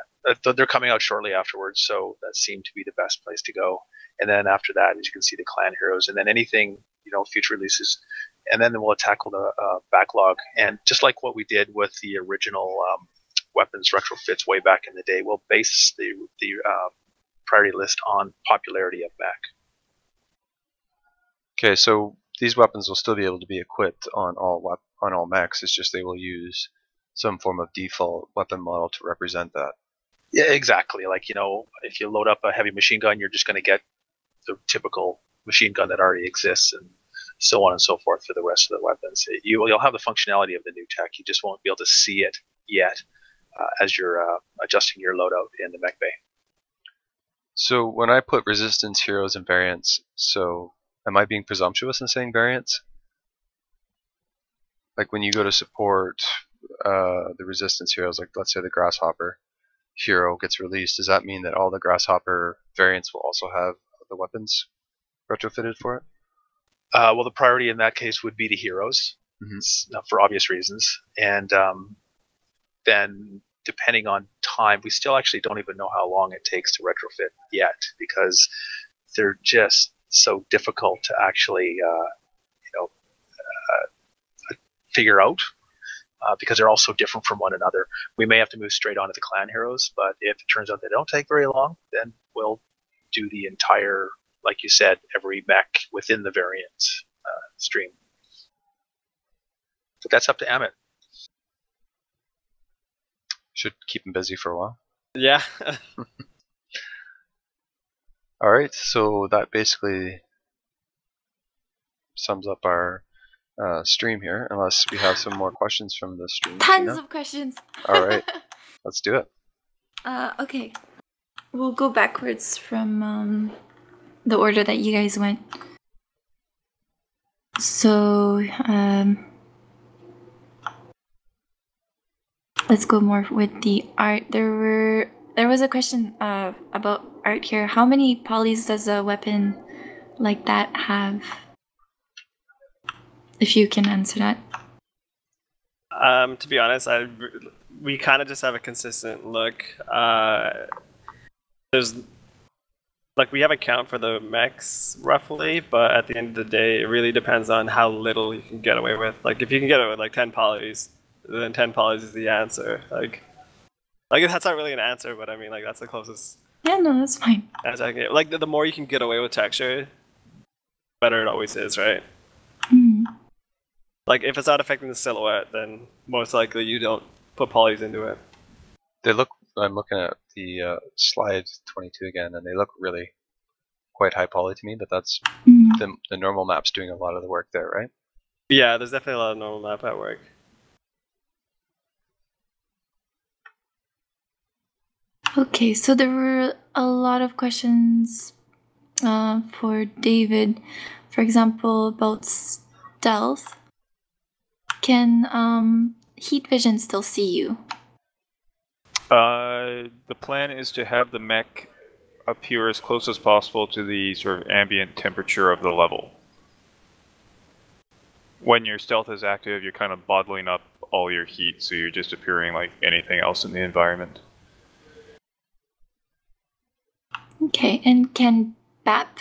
They're coming out shortly afterwards, so that seemed to be the best place to go. And then after that, as you can see, the clan heroes, and then anything future releases, and then we'll tackle the backlog. And just like what we did with the original weapons retrofits way back in the day, we'll base the priority list on popularity of mech. Okay, so these weapons will still be able to be equipped on all mechs. It's just they will use some form of default weapon model to represent that. Yeah, exactly. Like, if you load up a heavy machine gun, you're just going to get the typical machine gun that already exists, and so on and so forth for the rest of the weapons. You'll have the functionality of the new tech. You just won't be able to see it yet as you're adjusting your loadout in the mech bay. So when I put resistance heroes and variants, so am I being presumptuous in saying variants? Like when you go to support the resistance heroes, like let's say the Grasshopper hero gets released, does that mean that all the Grasshopper variants will also have the weapons retrofitted for it? Well, the priority in that case would be the heroes, for obvious reasons. And then depending on time, we still actually don't even know how long it takes to retrofit yet, because they're just so difficult to actually figure out. Because they're all so different from one another. We may have to move straight on to the clan heroes, but if it turns out they don't take very long, then we'll do the entire, like you said, every mech within the variant stream. But that's up to Amit. Should keep him busy for a while. Yeah. Alright, so that basically sums up our stream here, unless we have some more questions from the stream. Tons of questions. Alright, let's do it. Okay. We'll go backwards from the order that you guys went. So, let's go more with the art. There was a question about art here. How many polys does a weapon like that have? If you can answer that. To be honest, we kind of just have a consistent look. There's we have a count for the mechs roughly, but at the end of the day, it really depends on how little you can get away with. Like if you can get away with 10 polys, then 10 polys is the answer. Like that's not really an answer, but I mean that's the closest. Yeah, no, that's fine. As I can get. The more you can get away with texture, better it always is, right? If it's not affecting the silhouette, then most likely you don't put polys into it. I'm looking at the slide 22 again, and they look really quite high poly to me, but that's the normal map's doing a lot of the work there, right? Yeah, there's definitely a lot of normal map at work. Okay, so there were a lot of questions for David. For example, about stealth. Can heat vision still see you? The plan is to have the mech appear as close as possible to the sort of ambient temperature of the level. When your stealth is active, you're kind of bottling up all your heat, so you're just appearing like anything else in the environment. Okay, and can BAP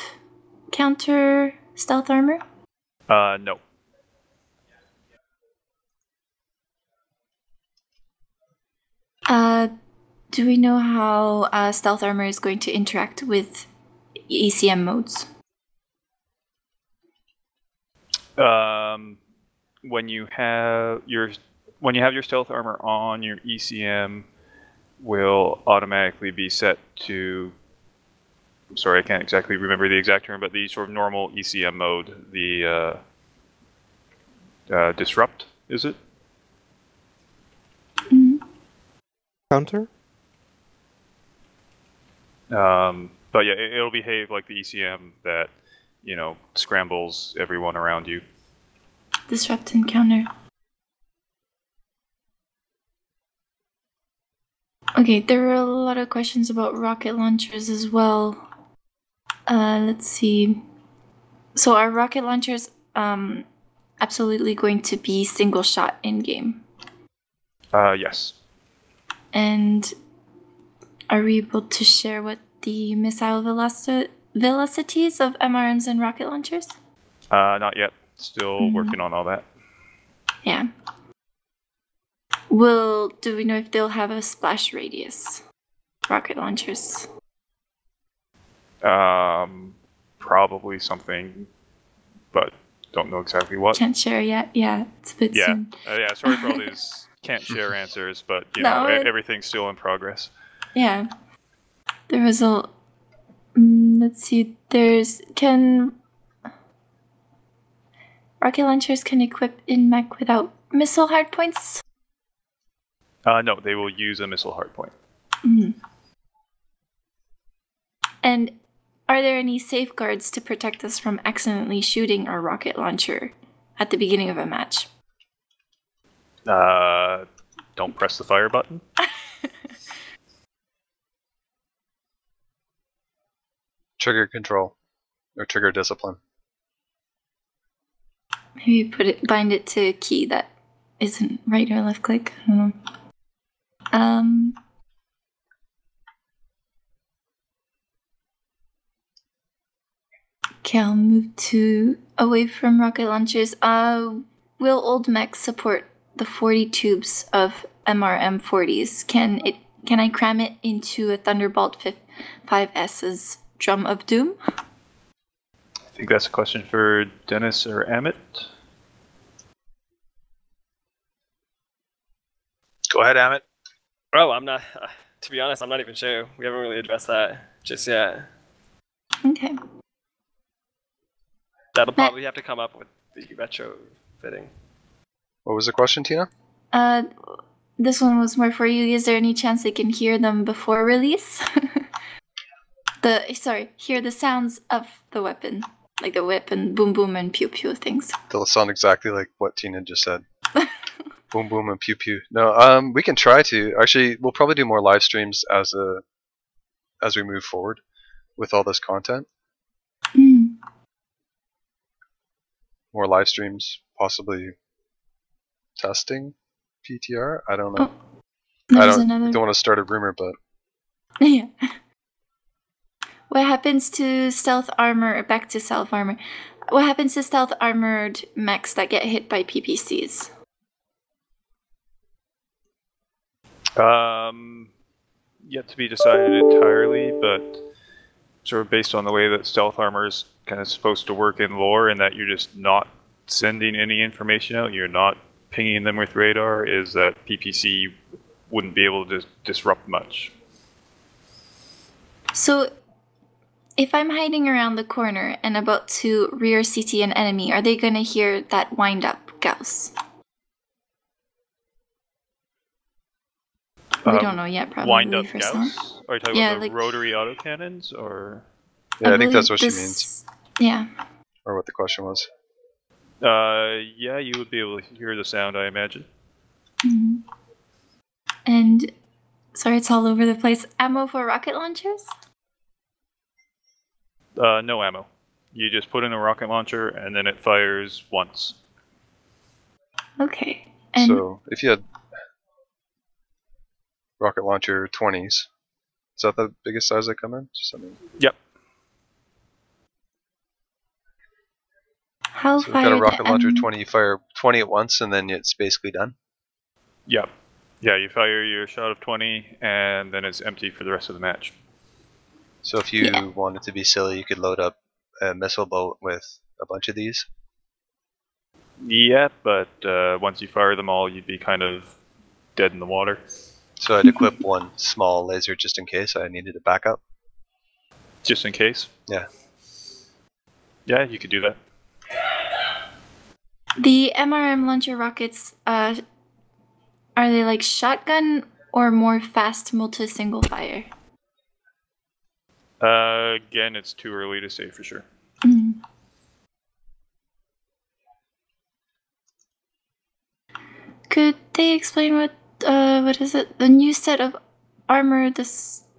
counter stealth armor? No. Do we know how stealth armor is going to interact with ECM modes? When you have your stealth armor on, your ECM will automatically be set to. I'm sorry, I can't exactly remember the exact term, but the sort of normal ECM mode. The Disrupt, is it? Counter? But yeah, it'll behave like the ECM that, scrambles everyone around you. Disrupt and counter. Okay, there were a lot of questions about rocket launchers as well. Let's see. So are rocket launchers absolutely going to be single shot in game? Yes. And are we able to share what the missile velocities of MRMs and rocket launchers? Not yet. Still working on all that. Yeah. Do we know if they'll have a splash radius? Rocket launchers. Probably something, but don't know exactly what. Can't share yet. Yeah, it's a bit soon. Yeah. Sorry for all these can't share answers, but everything's still in progress. Yeah. There was a. Let's see. Rocket launchers can equip in mech without missile hardpoints? No, they will use a missile hardpoint. And are there any safeguards to protect us from accidentally shooting our rocket launcher at the beginning of a match? Don't press the fire button. Trigger control or trigger discipline. Maybe bind it to a key that isn't right or left click. I don't know. Okay, I'll move away from rocket launchers. Will old mechs support the 40 tubes of MRM40s? Can I cram it into a Thunderbolt 5S's Drum of Doom? I think that's a question for Dennis or Amit. Go ahead, Amit. Oh, I'm not. To be honest, I'm not even sure. We haven't really addressed that just yet. Okay. That'll probably have to come up with the retrofitting. What was the question, Tina? This one was more for you. Is there any chance they can hear them before release? Hear the sounds of the weapon. Like the whip and boom boom and pew pew things. They'll sound exactly like what Tina just said. Boom boom and pew pew. No, we can try to. Actually, we'll probably do more live streams as we move forward with all this content. More live streams, possibly testing PTR. I don't know. I don't want to start a rumor, but yeah. What happens to stealth armor? Back to stealth armor. What happens to stealth armored mechs that get hit by PPCs? Yet to be decided entirely, but sort of based on the way that stealth armor is kind of supposed to work in lore, and that you're just not sending any information out, you're not pinging them with radar, is that PPC wouldn't be able to disrupt much. So, if I'm hiding around the corner and about to rear CT an enemy, are they going to hear that wind-up Gauss? We don't know yet, probably. Wind-up for Gauss? some. Are you talking about the rotary autocannons, or...? Yeah, I think that's what she means. Yeah. Or what the question was. Yeah, you would be able to hear the sound, I imagine. And, sorry, it's all over the place. Ammo for rocket launchers? No ammo. You just put in a rocket launcher, and then it fires once. Okay. And so, if you had rocket launcher 20s, is that the biggest size they come in? Yep. How so if you've got a rocket launcher 20, you fire 20 at once, and then it's basically done? Yep. Yeah, you fire your shot of 20, and then it's empty for the rest of the match. So if you wanted to be silly, you could load up a missile boat with a bunch of these? Yeah, but once you fire them all, you'd be kind of dead in the water. So I'd equip one small laser just in case I needed a backup? Just in case? Yeah. Yeah, you could do that. The MRM launcher rockets, are they like shotgun or more fast multi-single fire? Again, it's too early to say for sure. Mm. Could they explain what is it? The new set of armor,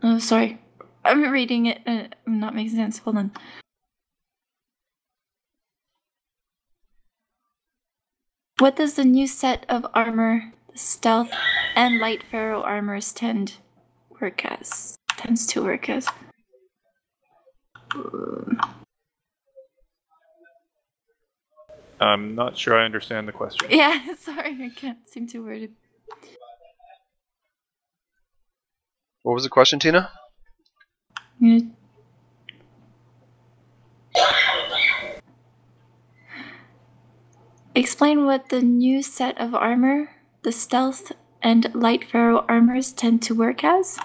oh, sorry. I'm reading it. I'm not making sense. Hold on. What does the new set of armor, the stealth and light ferro armors tends to work as? I'm not sure I understand the question. Yeah, sorry, I can't seem to word it. What was the question, Tina? Explain what the new set of armor, the stealth and light ferro armors tend to work as?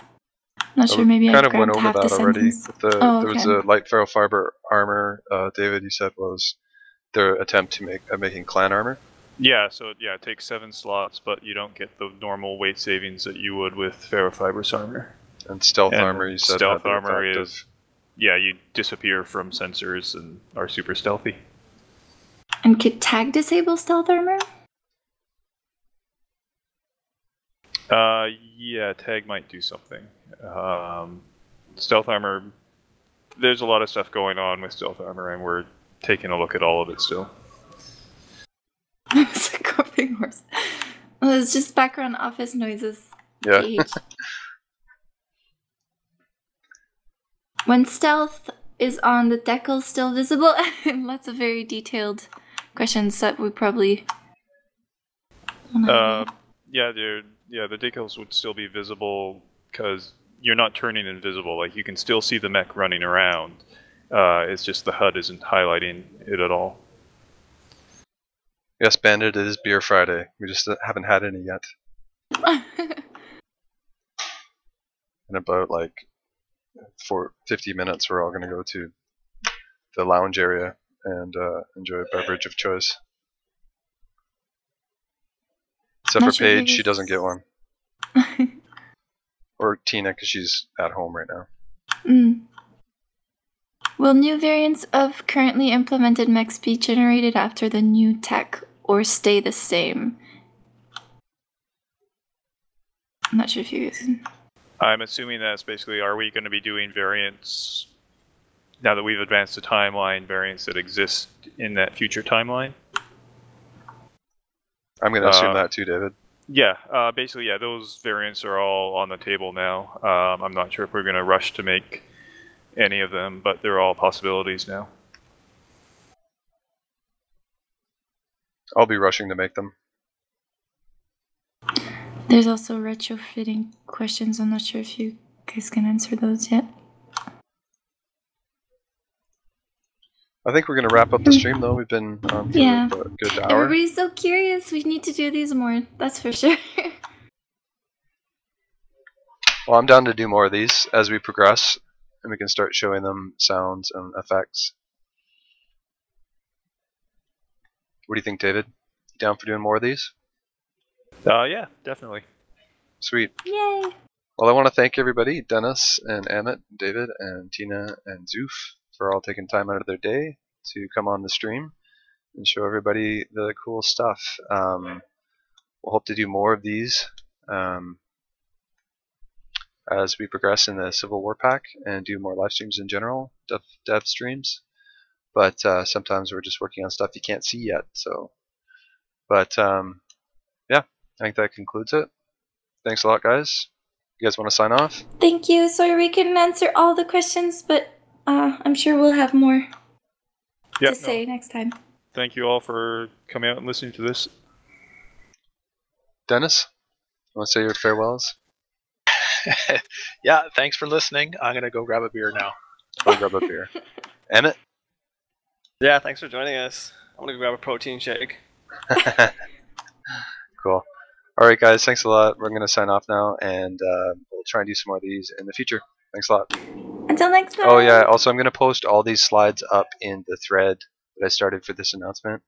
Not sure, maybe I went over half that the already. sentence. With Oh, there was okay. a light ferro fiber armor. David, you said was their attempt to making clan armor. Yeah, so yeah, it takes 7 slots, but you don't get the normal weight savings that you would with ferrofibrous armor. And stealth armor, you said stealth had the armor effect is, yeah, you disappear from sensors and are super stealthy. And could tag disable stealth armor? Yeah, tag might do something. Stealth armor, there's a lot of stuff going on with stealth armor, and we're taking a look at all of it still. It's a coughing horse. Well, it's just background office noises. Yeah. PH. When stealth is on, the decal still visible? Lots of very detailed questions that we probably. Yeah, the decals would still be visible because you're not turning invisible. Like, you can still see the mech running around. It's just the HUD isn't highlighting it at all. Yes, Bandit, it is Beer Friday. We just haven't had any yet. In about like 50 minutes, we're all going to go to the lounge area and enjoy a beverage of choice. Except for Paige, she doesn't get one. Or Tina, because she's at home right now. Mm. Will new variants of currently implemented mechs be generated after the new tech or stay the same? I'm not sure if you guys... I'm assuming that's basically, are we going to be doing variants, now that we've advanced the timeline, variants that exist in that future timeline? I'm going to assume that too, David. Yeah, basically, yeah, those variants are all on the table now. I'm not sure if we're going to rush to make any of them, but they're all possibilities now. I'll be rushing to make them. There's also retrofitting questions. I'm not sure if you guys can answer those yet. I think we're going to wrap up the stream, though. We've been on for a good hour. Everybody's so curious. We need to do these more. That's for sure. Well, I'm down to do more of these as we progress, and we can start showing them sounds and effects. What do you think, David? You down for doing more of these? Yeah, definitely. Sweet. Yay! Well, I want to thank everybody, Dennis and Amit, David and Tina and Zoof, for all taking time out of their day to come on the stream and show everybody the cool stuff. We'll hope to do more of these as we progress in the Civil War pack and do more live streams in general, dev streams. But sometimes we're just working on stuff you can't see yet. So, but yeah, I think that concludes it. Thanks a lot, guys. You guys want to sign off? Thank you. Sorry we couldn't answer all the questions, but I'm sure we'll have more to say next time. Thank you all for coming out and listening to this. Dennis, you want to say your farewells? Yeah, thanks for listening. I'm going to go grab a beer now. Go grab a beer. Emmett? Yeah, thanks for joining us. I'm going to grab a protein shake. Cool. Alright guys, thanks a lot. We're going to sign off now, and we'll try and do some more of these in the future. Thanks a lot. Until next time. Oh yeah, also I'm going to post all these slides up in the thread that I started for this announcement.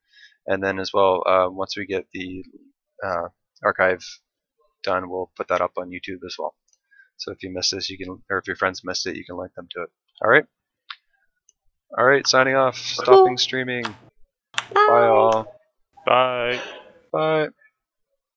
And then as well, once we get the archive done, we'll put that up on YouTube as well. So if you missed this, you can, or if your friends missed it, you can link them to it. All right. All right. Signing off. Stopping streaming. Bye all. Bye. Bye.